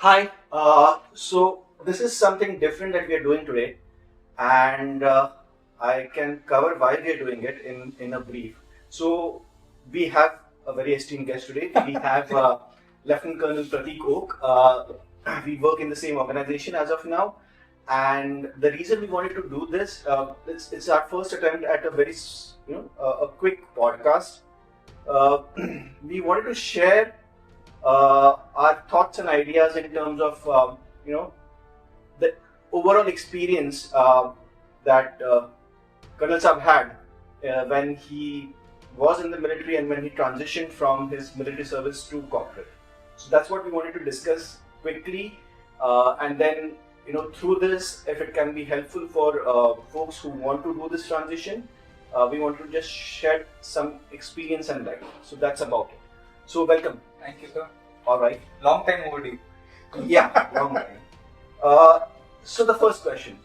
Hi. So this is something different that we are doing today, and I can cover why we are doing it in a brief. So we have a very esteemed guest today. We have Lieutenant Colonel Pratik Oak. We work in the same organization as of now, and the reason we wanted to do this, it's our first attempt at a very a quick podcast. Uh, we wanted to share our thoughts and ideas in terms of the overall experience that Colonel Saab had when he was in the military and when he transitioned from his military service to corporate. So that's what we wanted to discuss quickly, and then through this, if it can be helpful for folks who want to do this transition, we want to just share some experience and life. So that's about it. So welcome. Thank you, sir. All right. Long time overdue. Yeah, long time. So the first question.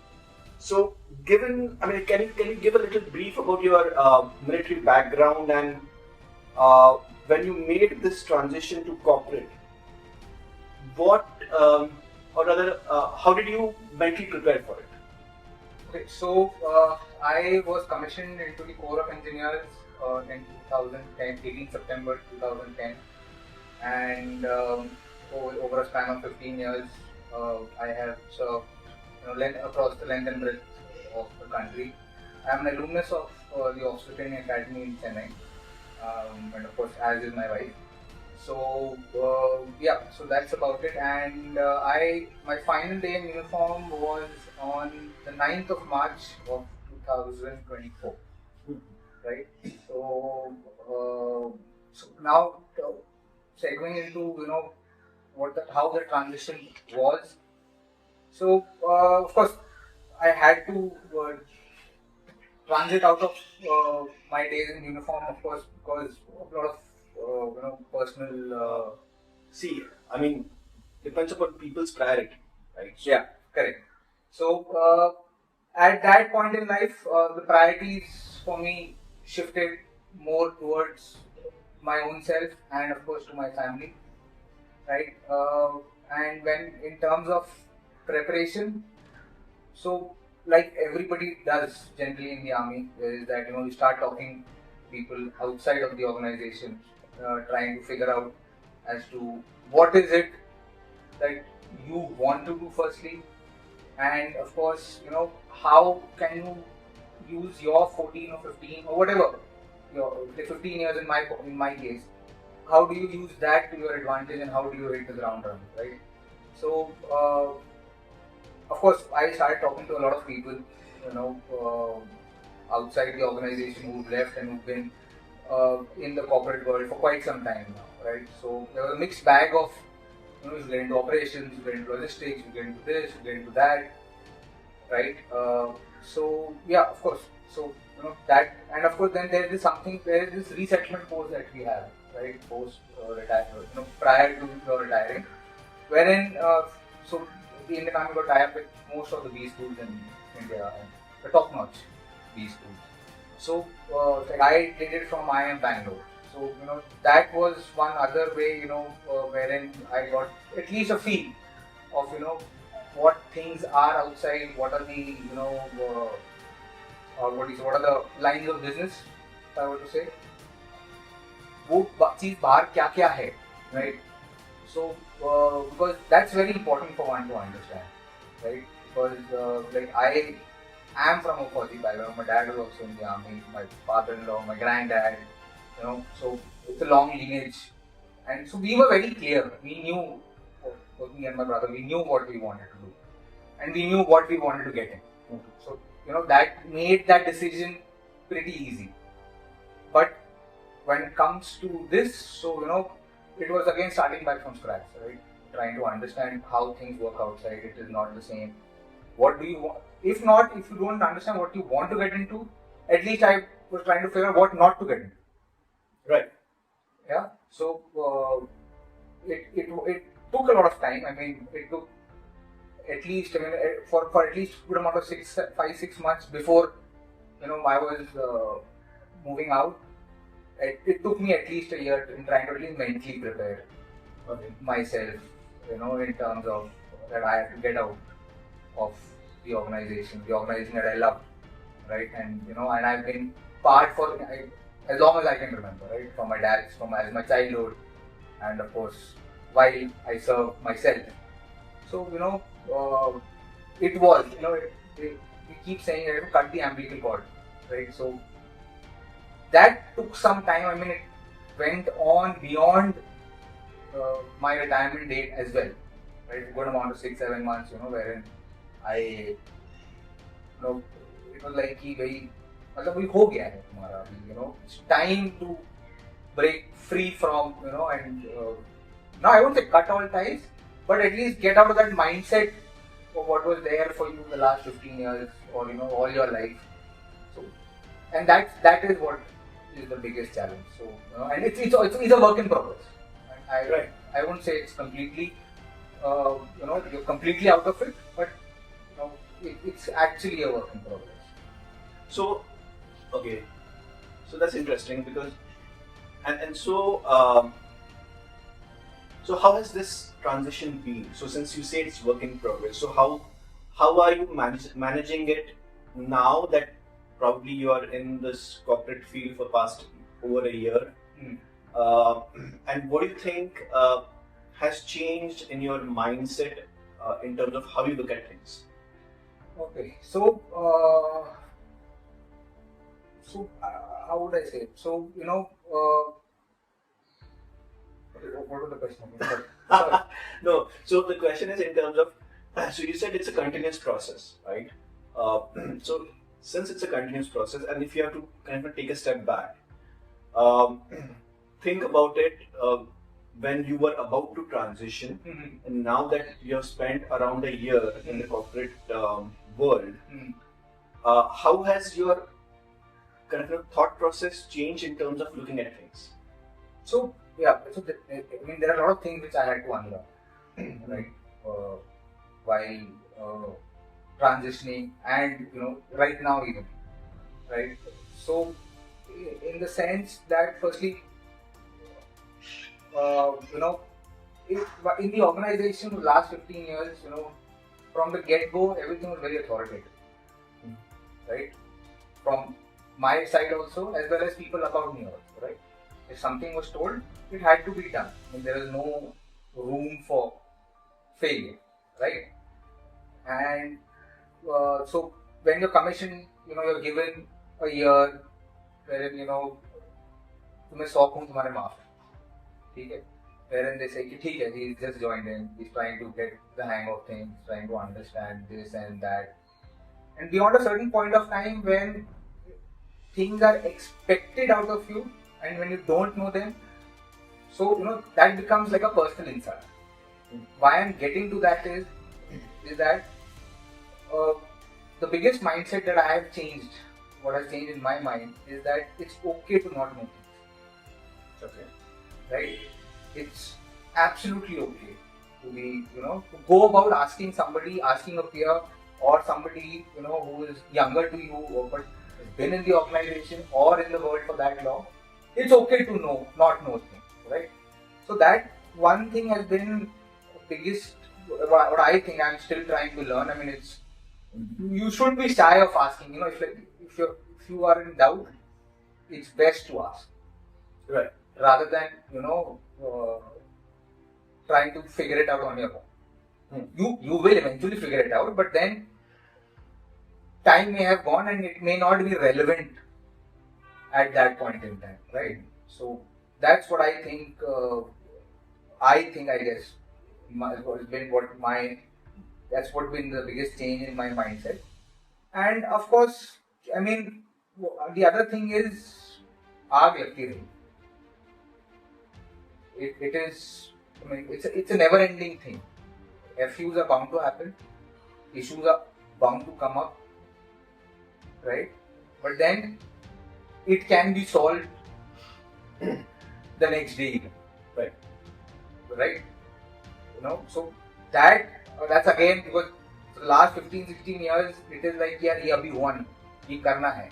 So, can you give a little brief about your military background and when you made this transition to corporate, what or rather, how did you mentally prepare for it? Okay, so I was commissioned into the Corps of Engineers in 2010, 18 September 2010, and over a span of 15 years, I have served across the length and breadth of the country. I am an alumnus of the Officer Training Academy in Chennai, and of course, as is my wife. So so that's about it. And my final day in uniform was on the 9th of March of 2024, right? So now segueing into how the transition was. So of course I had to transit out of my days in uniform, of course, because of a lot of personal. See, I mean, depends upon people's priority, right? Yeah, correct. So at that point in life, the priorities for me shifted more towards my own self and of course to my family, right? And when in terms of preparation, so like everybody does generally in the army, is that you start talking to people outside of the organization, trying to figure out as to what is it that you want to do firstly, and of course how can you use your 14 or 15 or whatever your 15 years in my case, how do you use that to your advantage and how do you hit the ground running, right? So of course I started talking to a lot of people outside the organization who've left and who've been in the corporate world for quite some time now, right? So there was a mixed bag of you get into operations, you get into logistics, you get into this, you get into that, right? So yeah, of course. So that, and of course then there is this resettlement course that we have, right? Post retire, prior to retiring, wherein so the Indian Army got tie up with most of the B schools in India, and the top-notch B schools. So I did it from IIM Bangalore. So that was one other way wherein I got at least a feel of what things are outside, what are the what are the lines of business, if I were to say, वो चीज बाहर क्या क्या है, right? So because that's very important for one to understand, right? Because like I am from a Fauji background. My dad was also in the army. My father-in-law, my granddad, so it's a long lineage, and so we were very clear. We knew, me and my brother, we knew what we wanted to do, and we knew what we wanted to get in. So that made that decision pretty easy. But when it comes to this, so it was again starting back from scratch, right? Trying to understand how things work outside. It is not the same. What do you want? If you don't understand what you want to get into, at least I was trying to figure out what not to get into. Right. Yeah. So it took a lot of time. I mean, it took at least for at least a good amount of 5-6 months before I was moving out. It took me at least a year in trying to really mentally prepare myself in terms of that I had to get out of the organization that I loved, right? And and I've been part as long as I can remember, right? From my dad's, from as my childhood, and of course while I serve myself. So it was we keep saying that cut the umbilical cord, right? So that took some time. I mean, it went on beyond my retirement date as well, right? A good amount of 6-7 months, wherein I, it was like कि भाई मतलब वही हो गया है तुम्हारा अभी, it's time to break free from, and now I won't say cut all ties, but at least get out of that mindset of what was there for you the last 15 years or all your life. So, and that is what is the biggest challenge. So, and it's a work in progress. Right. I won't say it's completely, you're completely out of it, but it's actually a work in progress. So, okay, so that's interesting because, and so, so how has this transition been? So since you say it's work in progress, so how are you managing it now that probably you are in this corporate field for past over a year? Mm. And what do you think has changed in your mindset in terms of how you look at things? Okay, so how would I say it? So what was the question again? Sorry. No, so the question is in terms of, so you said it's a continuous process, right? So since it's a continuous process, and if you have to kind of take a step back, um, think about it when you were about to transition, Mm-hmm. and now that you have spent around a year in the corporate world, Mm. how has your kind of thought process changed in terms of looking at things? So yeah, I mean there are a lot of things which I had to unlearn, right? While transitioning, and right now even, right? So in the sense that firstly, in the organization the last 15 years, from the get-go everything was very authoritative, right? From my side also, as well as people about me also, right? If something was told, it had to be done. I mean, there is no room for failure, right? And so when you're commissioned, you're given a year wherein तुम्हें 100 खून तुम्हारे माफ है, ठीक है? Wherein they say कि ठीक है, he's just joined in, he's trying to get the hang of things, trying to understand this and that, and beyond a certain point of time when things are expected out of you, and when you don't know them, so that becomes like a personal insult. Why I'm getting to that is that the biggest mindset that I have changed, what has changed in my mind, is that it's okay to not know things. Okay. Right? It's absolutely okay to be, to go about asking somebody, asking a peer or somebody, who is younger to you or but has been in the organization or in the world for that long. It's okay to not know things, right? So that one thing has been the biggest, what I think I'm still trying to learn. I mean, you should be shy of asking. If you are in doubt, it's best to ask, Right. rather than trying to figure it out on your own. You will eventually figure it out, but then time may have gone and it may not be relevant at that point in time, right? So that's what I think. I guess that's what been the biggest change in my mindset. And of course, I mean, the other thing is aag lagti rahi. It is. I mean, it's a never-ending thing. FUs are bound to happen. Issues are bound to come up, right? But then it can be solved the next day, Right. Right? So that's again because for the last 15-16 years it is like यार ये अभी हुआ नहीं, ये करना है,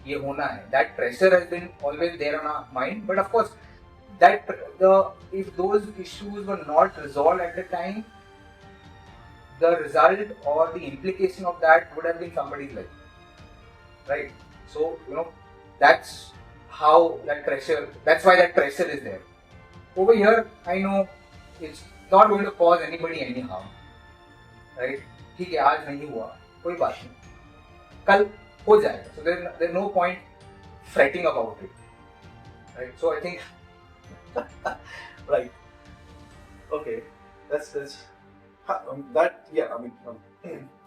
ये होना है. That pressure has been always there on our mind, but of course if those issues were not resolved at the time, the result or the implication of that would have been somebody's life, right? So that's how that pressure. That's why that pressure is there. Over here, I know it's not going to cause anybody any harm, right? ठीक है, आज नहीं हुआ, कोई बात नहीं, कल हो जाएगा. So there's no point fretting about it, right? So I think Right. Okay. That's that. Yeah. I mean,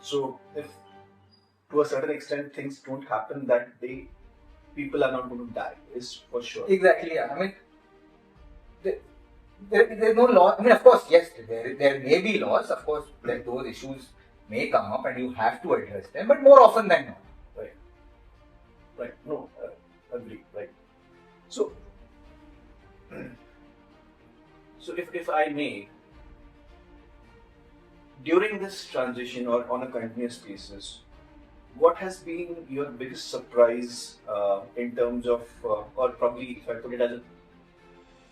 so if to a certain extent things don't happen that day, people are not going to die. Is for sure. exactly, yeah. I mean, there's no law. I mean, of course, yes, there may be laws. Of course, that those issues may come up and you have to address them, but more often than not. Right. Right. No. Agree. Right. So. So if I may, during this transition or on a continuous basis, what has been your biggest surprise in terms of, or probably if I put it as a,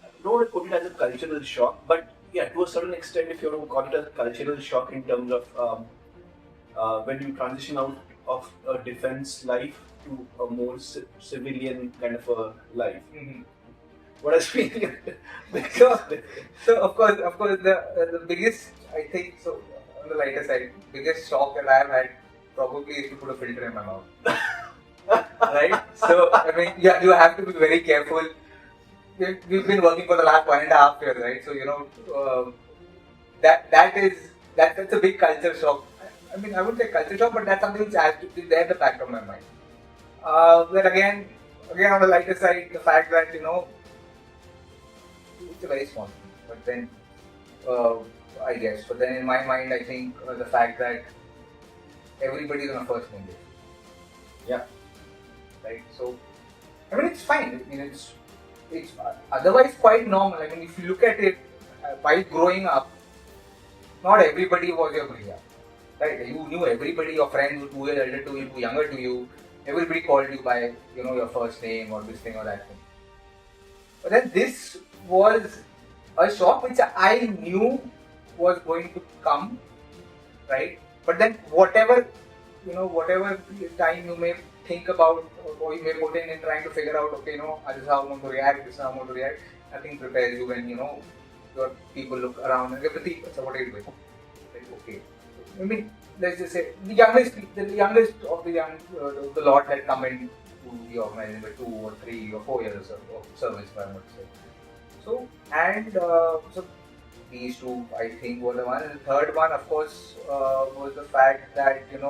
I don't want to put it as a cultural shock, but yeah, to a certain extent, if you want to call it as a cultural shock in terms of when you transition out of a defense life to a more civilian kind of a life. Mm-hmm. What has been So of course, the biggest, I think, so on the lighter side, biggest shock that I have had probably is to put a filter in my mouth. Right? So I mean, yeah, you have to be very careful. We've been working for the last 1.5 years, right? So that's a big culture shock. I mean, I wouldn't say culture shock, but that's something which has to be there in the back of my mind. But again on the lighter side, the fact that it's a very small thing, but then I guess. But then in my mind, I think the fact that everybody is on a first name basis. Yeah. Right. So I mean, it's fine. I mean, it's otherwise quite normal. I mean, if you look at it, while growing up, not everybody was your bhaiya. Right? You knew everybody, your friends who were elder to you, who were younger to you. Everybody called you by your first name or this thing or that thing. But then this was a shock which I knew was going to come, right? But then whatever time you may think about or you may put in trying to figure out, okay, this is how I'm going to react, this is how I'm going to react, nothing prepares you when your people look around and give the people, so what are you doing? Like, okay. I mean, let's just say the youngest of the lot had come in to the organization by 2 or 3 or 4 years of service, if I would say. So, and so these two, I think, were the one. And the third one, of course, was the fact that in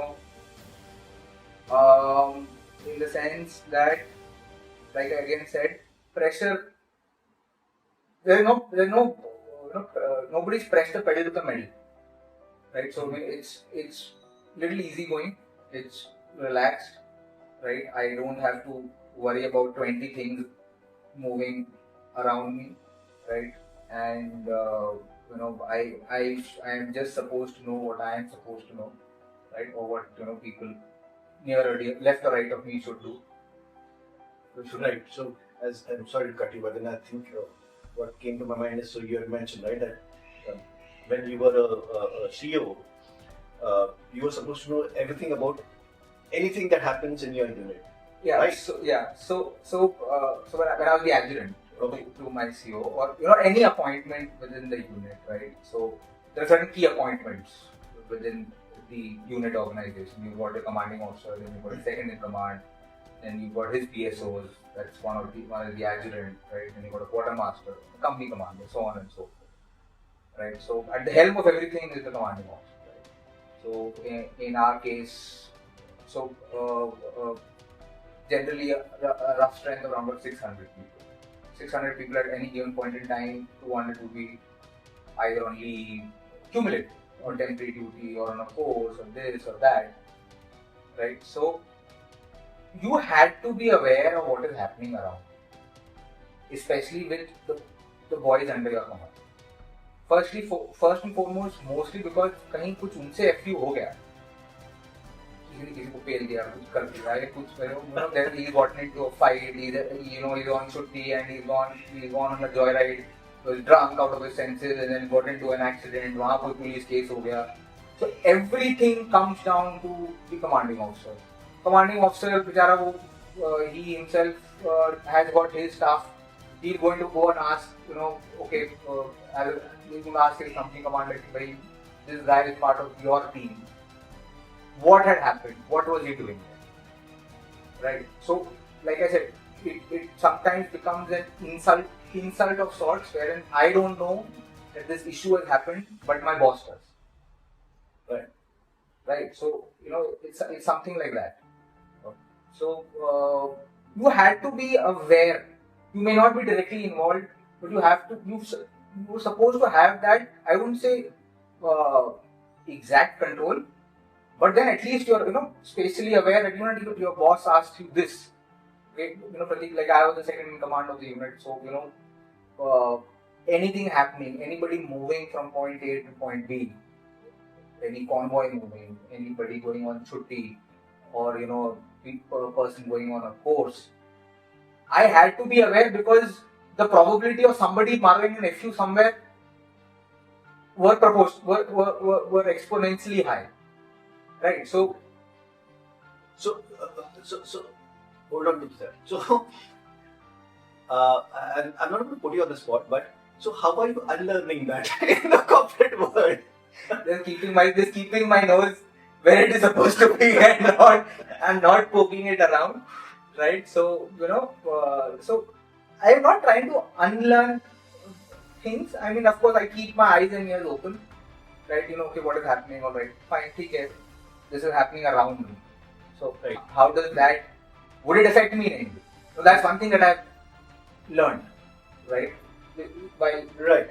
the sense that, like I again said, pressure. There's no nobody's pressed the pedal to the metal, right? So I mean, it's little easy going. It's relaxed, right? I don't have to worry about 20 things moving around me, right? And I am just supposed to know what I am supposed to know, right? Or what people near or left or right of me should do. Right. So, as I'm sorry to cut you, but then I think what came to my mind is, so you had mentioned, right, that when you were a CEO, you were supposed to know everything about anything that happens in your unit. Yeah. Right? So when I was the adjutant to my CEO, or any appointment within the unit, right? So there are certain key appointments within the unit organization. You've got a commanding officer, then you've got a second in command, then you've got his PSOs. That's one is the adjutant, right? Then you've got a quartermaster, a company commander, so on and so forth, right? So at the helm of everything is the commanding officer, right? So in our case, generally a rough strength of around about 600 people. 600 people at any given point in time. 200 would be either on leave, cumulative, or temporary duty, or on a course, or this or that, right? So you had to be aware of what is happening around, especially with the boys under your command. First and foremost, mostly because कहीं कुछ उनसे FU हो गया, किसी ने किसी को पेल दिया, कुछ कर दिया, या कुछ then he got into a fight, he's on chutti and he's gone on a joyride, he was drunk out of his senses and then got into an accident, वहाँ कोई police case हो गया. So everything comes down to the commanding officer. Commanding officer बेचारा वो he himself has got his staff. He's going to go and ask, okay, he's going to ask his company commander, "Bhai, this guy is part of your team. What had happened? What was he doing?" Right? So, like I said, it sometimes becomes an insult of sorts, wherein I don't know that this issue has happened, but my boss does. Right. Right. So, it's something like that. So, you had to be aware. You may not be directly involved, but you're supposed to have that, I wouldn't say exact control, but then at least you're, spatially aware that, your boss asked you this. Okay? Pratik, like I was the second in command of the unit, so, anything happening, anybody moving from point A to point B, any convoy moving, anybody going on chutti, or, a person going on a course, I had to be aware because the probability of somebody marking an FU somewhere were exponentially high, right? So, hold on to that. So, I'm not going to put you on the spot, but so how are you unlearning that in the corporate world? Just keeping my nose where it is supposed to be and not poking it around, right? So, so I am not trying to unlearn things. I mean, of course, I keep my eyes and ears open, right? Okay, what is happening? All right, fine, okay, this is happening around me. So, right. How does that? Would it affect me in any way? So that's one thing that I've learned, right? Right.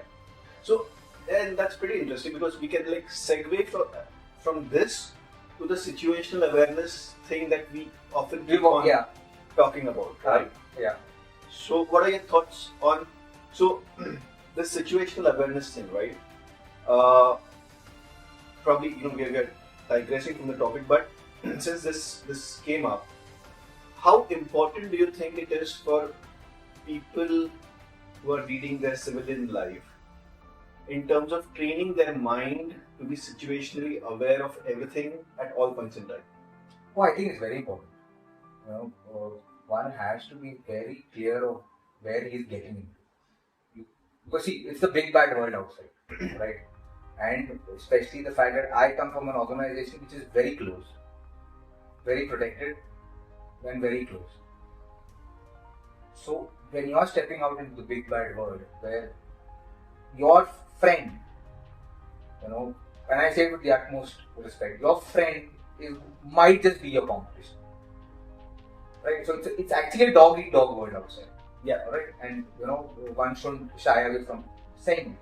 So, and that's pretty interesting because we can like segue from this to the situational awareness thing that we often keep on talking about, right? Yeah. So, what are your thoughts on the situational awareness thing, right? Probably we are digressing from the topic, but since this came up, how important do you think it is for people who are leading their civilian life in terms of training their mind to be situationally aware of everything at all points in time? Oh, I think it's very important. One has to be very clear of where he's getting into. Because see, it's the big bad world outside, right? And especially the fact that I come from an organization which is very close, very protected, and very close. So when you are stepping out into the big bad world, where your friend, and I say it with the utmost respect, your friend might just be your competition, right? So it's actually a dog eat dog world outside. Yeah. Right. And one shouldn't shy away from saying it.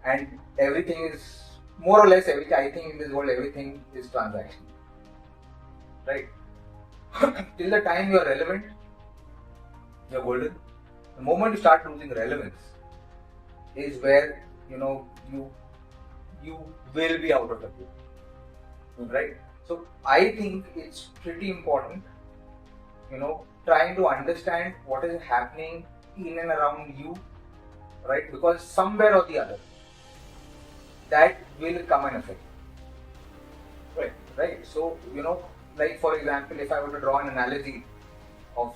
And everything is more or less everything. I think in this world everything is transactional, right? Till the time you are relevant, you're golden. The moment you start losing relevance is where you will be out of the group, right? So I think it's pretty important, trying to understand what is happening in and around you, right? Because somewhere or the other, that will come and affect you. Right? So, like for example, if I were to draw an analogy of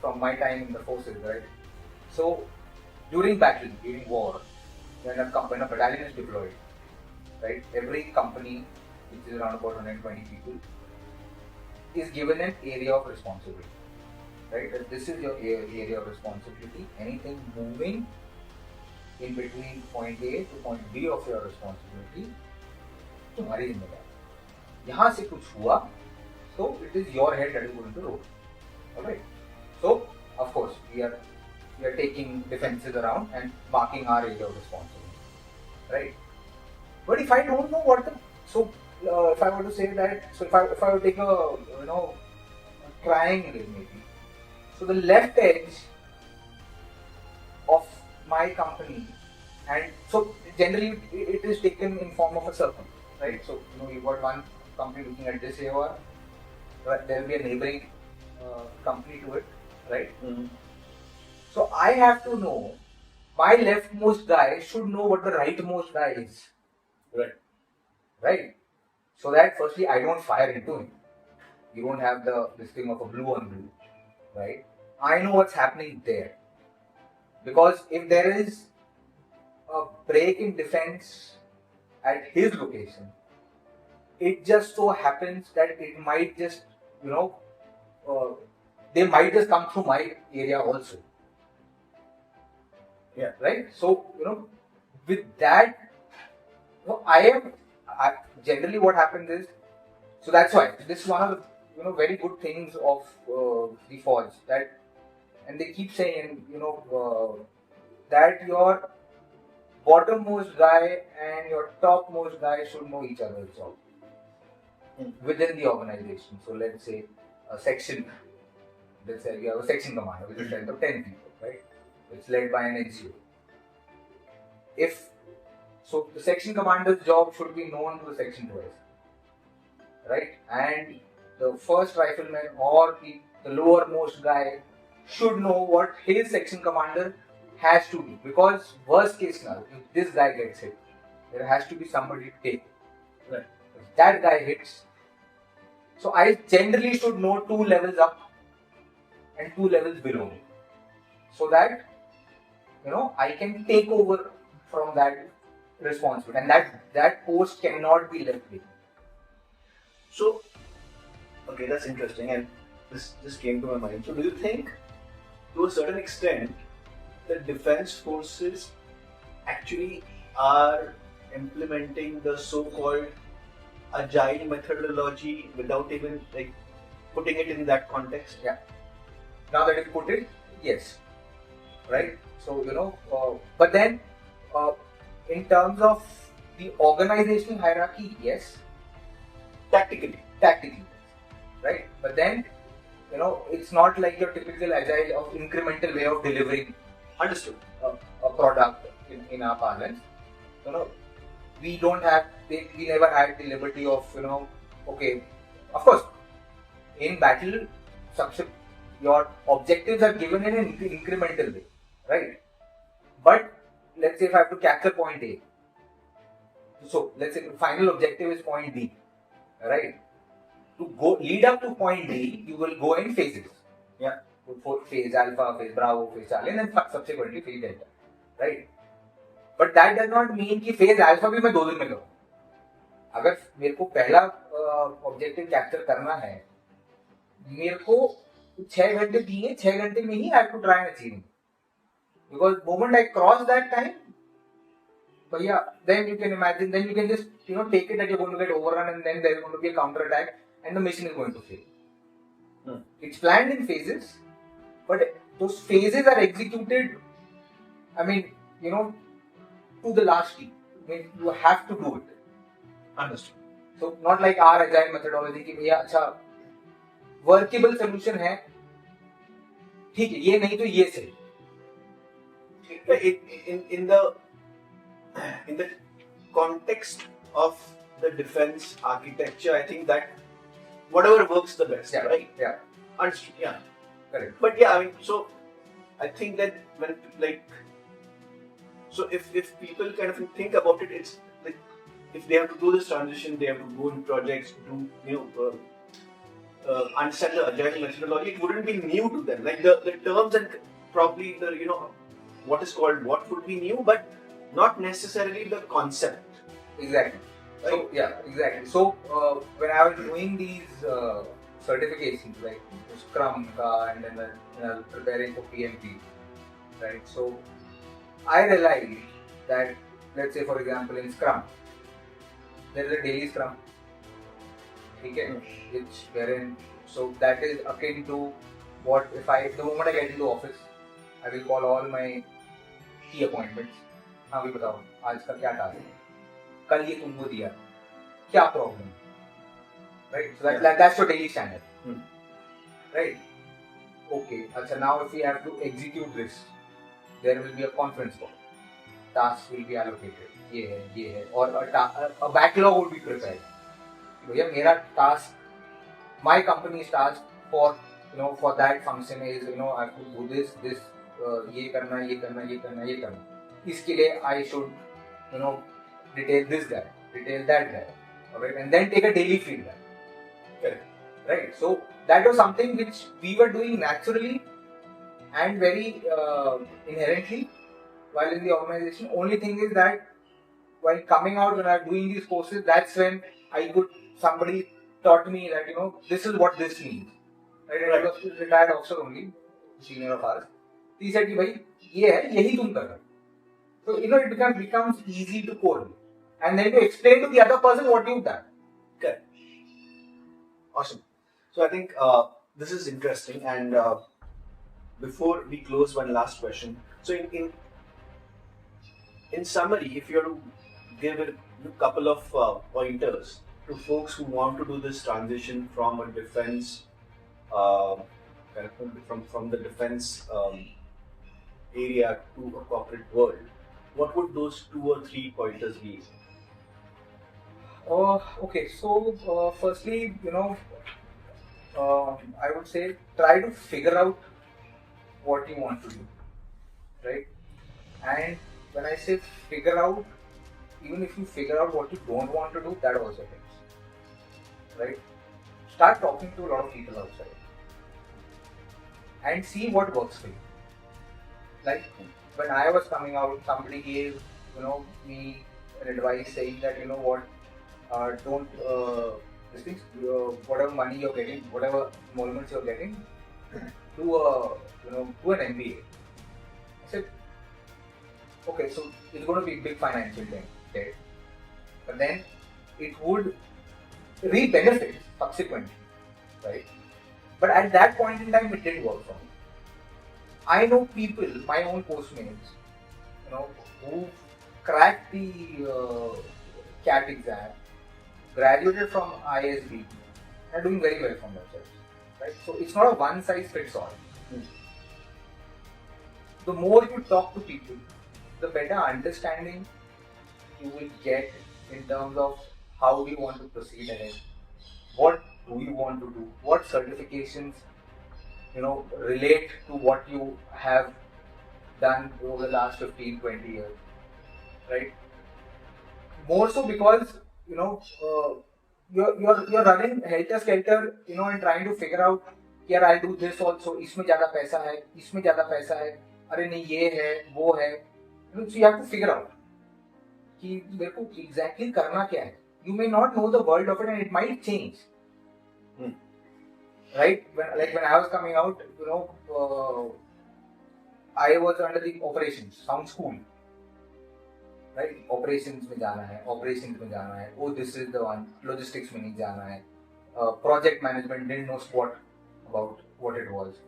from my time in the forces, right? So, during battle, during war, when a battalion is deployed, right? Every company, which is around about 120 people, is given an area of responsibility, right? This is your area of responsibility. Anything moving in between point A to point B of your responsibility, तुम्हारी जिम्मेदारी. यहाँ से कुछ हुआ, so it is your head that is going to roll. Alright. So of course we are taking defenses around and marking our area of responsibility, right? But if I don't know if I were to say that, so if I were to take a triangle maybe, so the left edge of my company, and so generally it is taken in form of a circle, right? So you've got one company looking at this AOR, but there will be a neighboring company to it, right? Mhm. So I have to know, my leftmost guy should know what the rightmost guy is, Right. right? So that firstly I don't fire into him. You don't have this thing of a blue on blue, right? I know what's happening there, because if there is a break in defense at his location, it just so happens that it might just, you know, uh, they might just come through my area also. Yeah. Right? So, with that, generally what happens is, so that's why this is one of the, very good things of the Forge, that, and they keep saying, that your bottommost guy and your topmost guy should know each other's job within the organization. So let's say a section, let's say you have a section commander with a strength of 10 people, right? It's led by an NCO. If so, the section commander's job should be known to the section twice, right? And the first rifleman or the lowermost guy should know what his section commander has to do, because worst case scenario, if this guy gets hit, there has to be somebody to take it. Right. If that guy hits, so I generally should know 2 levels up and 2 levels below me, so that I can take over from that responsibility, and that post cannot be left with. So, okay, that's interesting, and this came to my mind. So, do you think, to a certain extent, the defense forces actually are implementing the so-called agile methodology without even like putting it in that context? Yeah. Now that you put it, yes, right. So but then in terms of the organizational hierarchy, yes, Tactically. right. But then it's not like your typical agile of incremental way of delivering. Understood. A product in our parlance. We don't have, we never had the liberty of, okay, of course, in battle, your objectives are given in an incremental way, right? But let's say if I have to capture point A, so let's say the final objective is point B, right? To go lead up to point D, you will go in phases. Yeah. For phase alpha, phase bravo, phase charlie, and then subsequently phase delta, right? But that does not mean कि phase alpha भी मैं 2 दिन में करूँ. अगर मेरे को पहला ऑब्जेक्टिव कैप्चर करना है, मेरे को 6 घंटे दिए, 6 घंटे में ही I have to try and achieve it. Because moment I cross that time, but yeah, then you can imagine, then you can just take it that you're going to get overrun, and then there's going to be a counter attack and the mission is going to fail. It's planned in phases, but those phases are executed, I mean, to the last T. I mean, you have to do it. Understood. So not like our agile methodology कि भैया अच्छा workable solution है, ठीक है, ये नहीं तो ये सही. In the context of the defense architecture, I think that whatever works the best, right? Yeah. Understood. Yeah. Correct. But yeah, I mean, so I think that when so if people kind of think about it, it's like if they have to do this transition, they have to go in projects, do understand the agile methodology. It wouldn't be new to them. Like the terms and probably the what is called what would be new, but not necessarily the concept. Exactly. Right? So yeah, exactly. So when I was doing these certifications like Scrum and then preparing for PMP, right? So I realized that, let's say for example in Scrum, there is a daily Scrum, okay, which wherein, so that is akin to what if the moment I get into office, I will call all my key appointments. हाँ भी बताओ आज का क्या task है, कल ये तुमको दिया, क्या problem, right? So that's your daily standard, right? Okay, अच्छा, now if we have to execute this, there will be a conference call, tasks will be allocated, ये है, और a backlog would be prepared. भैया मेरा task, my company's task for for that function is I have to do this ये करना ये करना ये करना ये करना, इसके लिए I should detail this guy, detail that guy, alright, and then take a daily feedback. Correct. Right. So that was something which we were doing naturally and very inherently while in the organization. Only thing is that while coming out, when I was doing these courses, that's when somebody taught me that this is what this means. Right. And I was a retired officer only, senior of ours. He said कि भाई ये है, यही तुम कर रहे हो. So it becomes easy to code and then to explain to the other person what you've done. Okay. Awesome. So I think this is interesting, and before we close, one last question. So in summary, if you have to give a couple of pointers to folks who want to do this transition from a defense, from the defense area to a corporate world, what would those 2 or 3 pointers be? Okay, so firstly, I would say try to figure out what you want to do, right? And when I say figure out, even if you figure out what you don't want to do, that also helps, right? Start talking to a lot of people outside and see what works for you. Like when I was coming out, somebody gave me an advice saying that don't this thing, whatever money you're getting, whatever emoluments you're getting, do an MBA. I said, okay, so it's going to be a big financial debt, but then it would reap benefits subsequently, right? But at that point in time, it didn't work for me. I know people, my own postmates, who cracked the CAT exam, graduated from ISB, and are doing very well for themselves, right? So it's not a one size fits all. The more you talk to people, the better understanding you will get in terms of how you want to proceed ahead, what do you want to do, what certifications relate to what you have done over the last 15-20 years, right? More so because you're running helter skelter, and trying to figure out, यार I'll do this also, इसमें ज़्यादा पैसा है, इसमें ज़्यादा पैसा है, अरे नहीं ये है, वो है, so you have to figure out कि मेरे को exactly करना क्या है. You may not know the world of it, and it might change. Right? When I was coming out, I was under the operations. Sounds cool. Right? Operations में जाना है. Oh, this is the one. Logistics में नहीं जाना है. Project management, didn't know squat about what it was.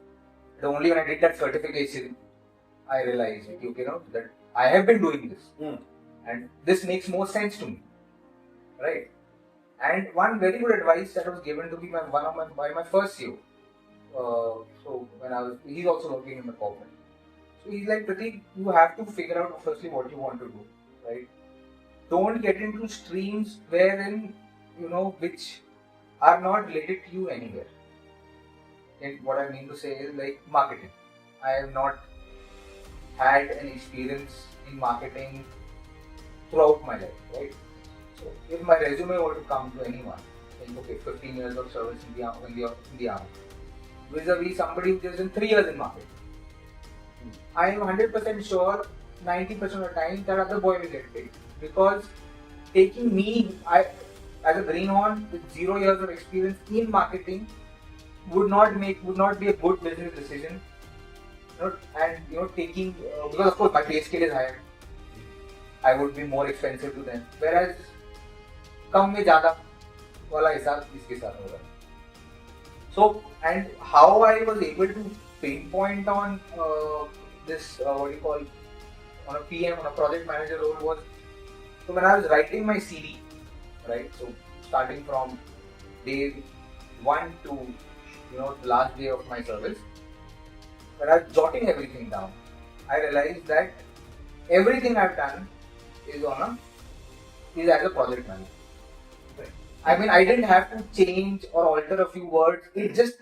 But only when I did that certification, I realized that I have been doing this, and this makes more sense to me. Right? And one very good advice that was given to me by my first CEO. So he's also working in the corporate. So he's like, Pratik, you have to figure out firstly what you want to do, right? Don't get into streams wherein which are not related to you anywhere. And what I mean to say is like marketing. I have not had an experience in marketing throughout my life, right? So if my resume were to come to anyone, saying, okay, 15 years of service in the army, vis-a-vis somebody who is in 3 years in marketing, I am 100% sure 90% of the time that other boy will get paid. Because taking me, as a greenhorn with 0 years of experience in marketing would not be a good business decision. And taking, because of course my pay scale is higher, I would be more expensive to them. Whereas कम में ज़्यादा वाला हिसाब इसके साथ होगा. So, and how I was able to pinpoint on this what you call on a PM, on a project manager role was, so when I was writing my CV, right? So starting from day 1 to the last day of my service, when I was jotting everything down, I realized that everything I've done is as a project manager. I mean, I didn't have to change or alter a few words. It just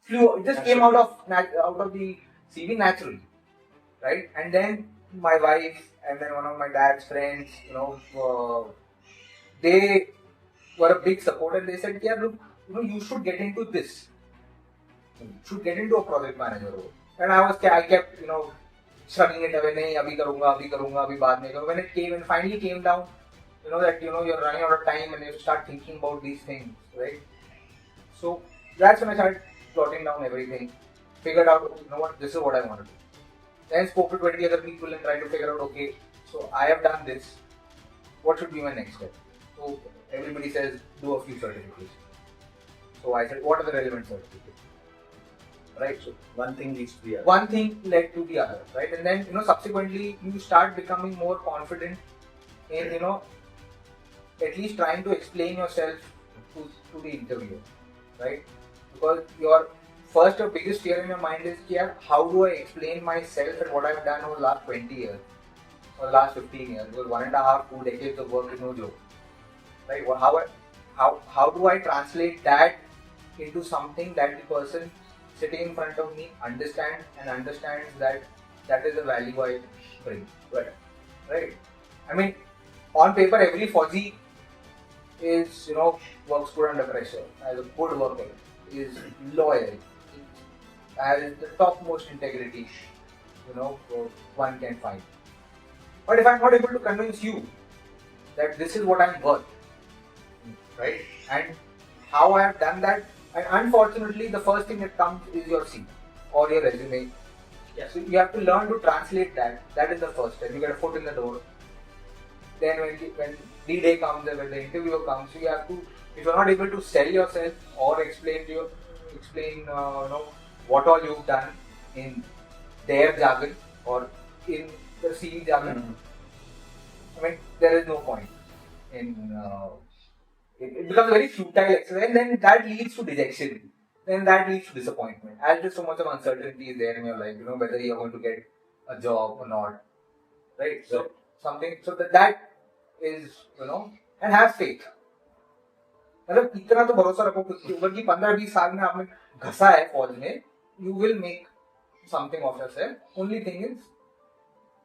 flew. It just came out of the CV naturally, right? And then my wife and then one of my dad's friends, they were a big support and they said, "Yeah, look, you should get into this. You should get into a project manager role." And I kept, shrugging it away. नहीं अभी करूँगा अभी बाद में करूँगा. When it finally came down, that you're running out of time and you start thinking about these things, right? So that's when I started plotting down everything. Figured out, this is what I want to do. Then spoke to 20 other people and tried to figure out, okay, so I have done this. What should be my next step? So everybody says do a few certifications. So I said, what are the relevant certificates? Right. So one thing leads to the other. One thing led to the other, right? And then subsequently you start becoming more confident in at least trying to explain yourself to the interviewer, right? Because your first or biggest fear in your mind is, how do I explain myself and what I've done over the last 20 years or the last 15 years? Because 1.5, 2 decades of work is no joke, right? How do I translate that into something that the person sitting in front of me understands that is the value I bring, right? I mean, on paper, every Fauji is, works good under pressure, has a good work ethic, is loyal, has the topmost integrity, one can find. But if I'm not able to convince you that this is what I'm worth, right, and how I have done that, and unfortunately, the first thing that comes is your CV or your resume. Yes. So you have to learn to translate that. That is the first step. You get a foot in the door. Then when the day comes and when the interviewer comes, you have to, if you're not able to sell yourself or explain what all you've done in their jargon or in the CV jargon, I mean, there is no point in. It becomes a very futile exercise, and then that leads to dejection. Then that leads to disappointment. As there's so much of uncertainty is there in your life, whether you're going to get a job or not, right? So that is, and have faith. मतलब इतना तो भरोसा रखो खुद के ऊपर कि 15-20 साल में आपने घसा है फौज में, you will make something of yourself. Only thing is,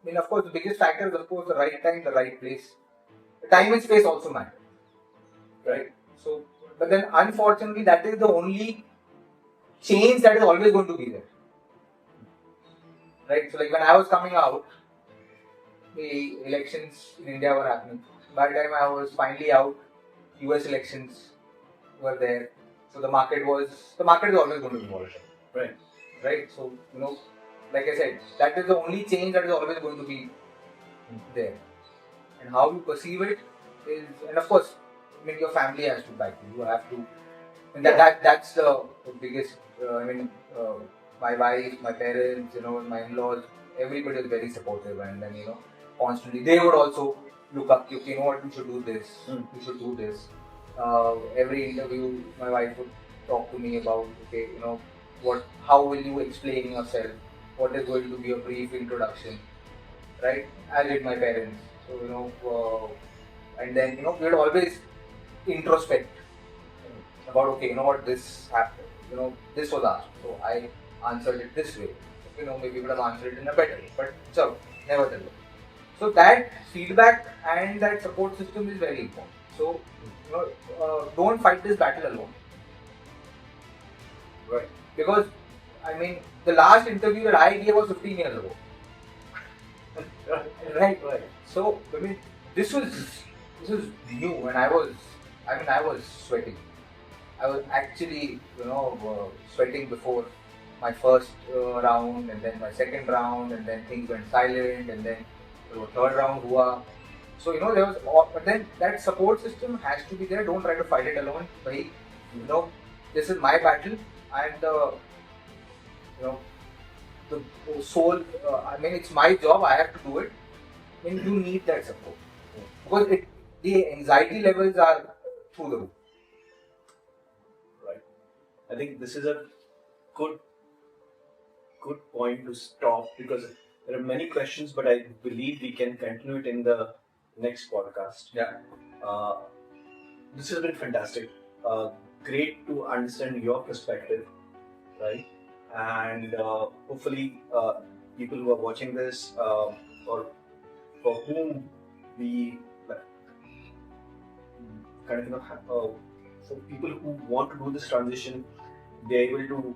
I mean, of course, the biggest factor is of course the right time, the right place. The time and space also matter. Right. So, but then unfortunately, that is the only change that is always going to be there. Right. So, like when I was coming out, the elections in India were happening. By the time I was finally out, US elections were there. So the market is always going to be volatile. Right. Right. So like I said, that is the only change that is always going to be there. And how you perceive it is, and of course, I mean, your family has to back you. You have to. And that's the biggest. My wife, my parents, my in-laws, everybody is very supportive, and then constantly they would also look up. Okay, you know what? You should do this. You should do this. Every interview, my wife would talk to me about. Okay, how will you explain yourself? What is going to be a brief introduction, right? As did my parents. So and then we would always introspect about, okay, this happened, this was asked, so I answered it this way. Maybe we could have answered it in a better way, but so nevertheless. So that feedback and that support system is very important. So don't fight this battle alone. Right. Because I mean, the last interview that I gave was 15 years ago. Right. So I mean, this was new, and I was sweating. I was actually, sweating before my first round, and then my second round, and then things went silent, and then the third round hua. So there was, but then that support system has to be there. Don't try to fight it alone. Bhai, this is my battle, and the soul. I mean, it's my job. I have to do it. I mean, you need that support because the anxiety levels are through the roof. Right. I think this is a good point to stop because there are many questions, but I believe we can continue it in the next podcast. Yeah. this has been fantastic. Great to understand your perspective, right? And hopefully, people who are watching this, or for whom we like, kind of for people who want to do this transition, they're able to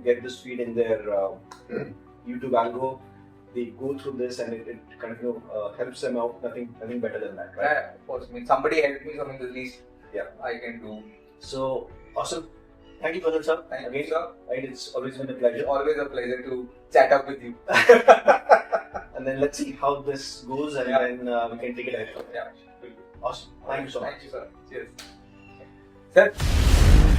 get this feed in their YouTube algo. They go through this and it kind of helps them out. Nothing better than that, right? Yeah, of course. I mean, somebody helped me, so I mean, the least I can do. So awesome. Thank you, Fazal sir. Thank Again, you, sir. right? It's always been a pleasure. Always a pleasure to chat up with you. And then let's see how this goes, and then we can take it ahead. Yeah. Awesome. Thank you so much. Thank you, sir. Cheers. Sir.